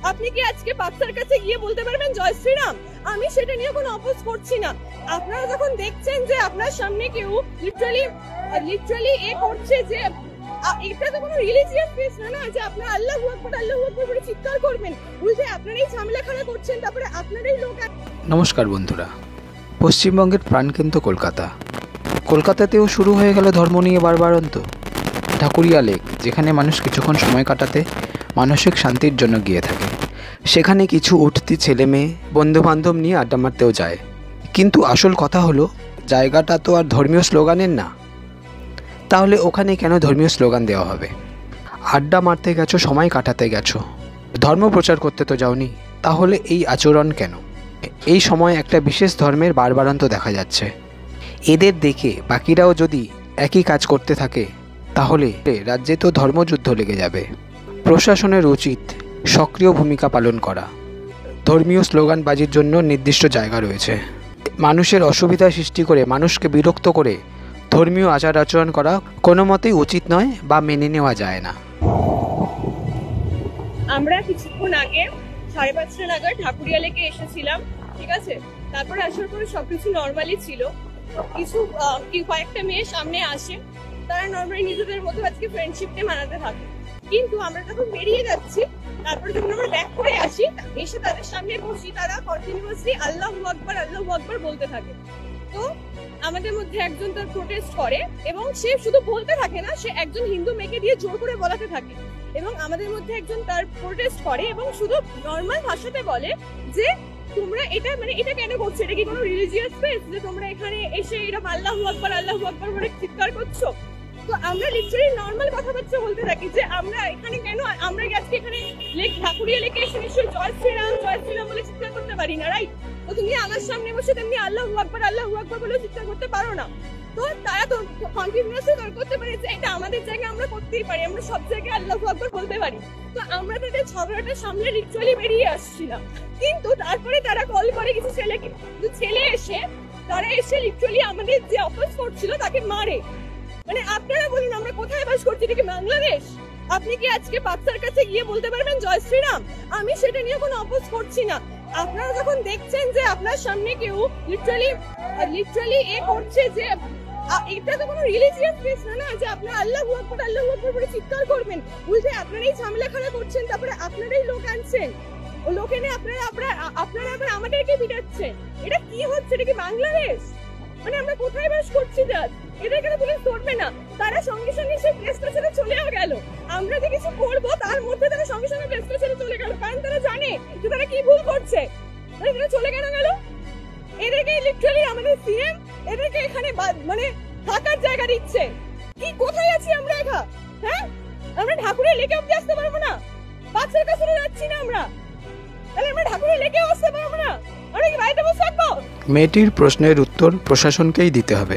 আপনি কি আজকে বাচ্চার কাছে গিয়ে বলতে পারবেন জয় শ্রীরাম? আমি সেটা নিয়ে কোনো অপোজ করছি না। আপনারা যখন দেখছেন যে আপনার সামনে কেউ লিটারালি করছে, যে এটা তো কোনো রিলিজিয়াস প্লেস না যে আপনারা আল্লাহু আকবার বলে চিৎকার করবেন। উল্টে আপনারাই ঝামেলাখানা করছেন, তারপরে আপনারাই লোক। নমস্কার বন্ধুরা, পশ্চিমবঙ্গের প্রাণকেন্দ্র কলকাতাতেও শুরু হয়ে গেল ধর্ম নিয়ে বারবারন্ত। ঢাকুরিয়া লেক, যেখানে মানুষ কিছুক্ষণ সময় কাটাতে মানসিক শান্তির জন্য গিয়ে থাকে, সেখানে কিছু উঠতি ছেলে মেয়ে বন্ধুবান্ধব নিয়ে আড্ডা মারতেও যায়। কিন্তু আসল কথা হলো, জায়গাটা তো আর ধর্মীয় স্লোগানের না। তাহলে ওখানে কেন ধর্মীয় স্লোগান দেওয়া হবে? আড্ডা মারতে গেছো, সময় কাটাতে গেছো, ধর্ম প্রচার করতে তো যাওনি। তাহলে এই আচরণ কেন? এই সময় একটা বিশেষ ধর্মের বারবারান্ত দেখা যাচ্ছে। এদের দেখে বাকিরাও যদি একই কাজ করতে থাকে, তাহলে রাজ্যে তো ধর্মযুদ্ধ লেগে যাবে। প্রশাসনের উচিত সক্রিয় ভূমিকা পালন করা। ধর্মীয় স্লোগানবাজির জন্য নির্দিষ্ট জায়গা রয়েছে। মানুষের অসুবিধা সৃষ্টি করে, মানুষকে বিরক্ত করে ধর্মীয় আচার আচরণ করা কোনো মতেই উচিত নয় বা মেনে নেওয়া যায় না। আমরা কিছুক্ষণ আগে 5:30 নাগাদ ঢাকুরিয়া লেকে এসেছিলাম, ঠিক আছে। তারপরে আসার পরে সবকিছু নর্মালি ছিল। কয়েকটা মেয়ে সামনে আসে, তারা নর্মালি নিজেদের মতো আজকে ফ্রেন্ডশিপটা মানাতে থাকে। কিন্তু আমরা যখন বেরিয়ে যাচ্ছি, তারপরে যখন আমরা ব্যাক করে আসি, এসে তাদের সামনে বসি, তারা কন্টিনিউয়াসলি আল্লাহু আকবার বলতে থাকে। তো আমাদের মধ্যে একজন তার প্রোটেস্ট করে, এবং সে শুধু বলতে থাকে না, সে একজন হিন্দু মেয়েকে দিয়ে জোর করে বলাতে থাকে। এবং আমাদের মধ্যে একজন তার প্রোটেস্ট করে এবং শুধু নর্মাল ভাষাতে বলে যে তোমরা এটা কেন করছো? এটা কি কোনো রিলিজিয়াস প্লেস যে তোমরা এখানে এসে এরকম আল্লাহু আকবার বলে চিৎকার করছো? তো আমরা লিটারালি নর্মাল কথাবার্তা বলতে থাকি যে আমরা এখানে কেন, আমরা আজকে এখানে ঢাকুরিয়া লেকে এসে নিশ্চয়ই জয় শ্রীরাম বলে চিৎকার করতে পারি না, রাইট? তো তুমি আমার সামনে বসে তেমনি আল্লাহু আকবার বলে চিৎকার করতে পারো না। তো তারা তো কন্টিনিউয়াসলি তর্ক করতে পারে যে এটা আমাদের জায়গায় আমরা করতেই পারি, আমরা সব জায়গায় আল্লাহু আকবার বলতে পারি। তো আমরা তাদের ঝগড়াটা সামনে লিটারালি বেরিয়ে আসছিলাম। কিন্তু তারপরে তারা কল করে কিছু ছেলে এসে লিটারালি আমাদের যে অপোজ করছিল তাকে মারে। মানে আপনারা বলুন, আমরা কোথায় বাস করছি? এটা কি বাংলাদেশ? আপনি কি আজকে বাচ্চার কাছে গিয়ে বলতে পারবেন জয় শ্রীরাম? আমি সেটা নিয়ে কোনো অপোজ করছি না। আপনারা যখন দেখছেন যে আপনার সামনে কেউ লিটারালি করছে, যে এটা তো কোনো রিলিজিয়াস প্লেস না যে আপনারা আল্লাহু আকবার বলে চিৎকার করবেন। উল্টে আপনারাই ঝামেলাখানা করছেন, তারপরে আপনারাই লোক আনছেন। ও লোক এনে আপনারা আবার আমাদেরকে পিটাচ্ছেন। এটা কি হচ্ছে? এটা কি বাংলাদেশ? মানে আমরা কোথায় বাস করছি? এদেরকে তো পুলিশ ধরবে না। তারা সঙ্গে সঙ্গে সেই প্লেসটা ছেড়ে চলেও গেল। আমরা যে কিছু করবো তার মধ্যে তারা সঙ্গে সঙ্গে প্লেসটা ছেড়ে চলে গেল, কারণ তারা জানে যে তারা কি ভুল করছে। তারা চলে গেল। এদেরকে লিটারালি আমাদের সিএম এদেরকে এখানে মানে থাকার জায়গা দিচ্ছে। কি কোথায় আছি আমরা একা? হ্যাঁ, আমরা ঢাকুরিয়া লেকে অব্দি আসতে পারবো না? বাচ্চার কাছে যাচ্ছি না আমরা, তাহলে আমরা ঢাকুরিয়া লেকেও আসতে পারবো না? আমরা কি বাড়িতে বসে থাকবো? মেয়েটির প্রশ্নের উত্তর প্রশাসনকেই দিতে হবে।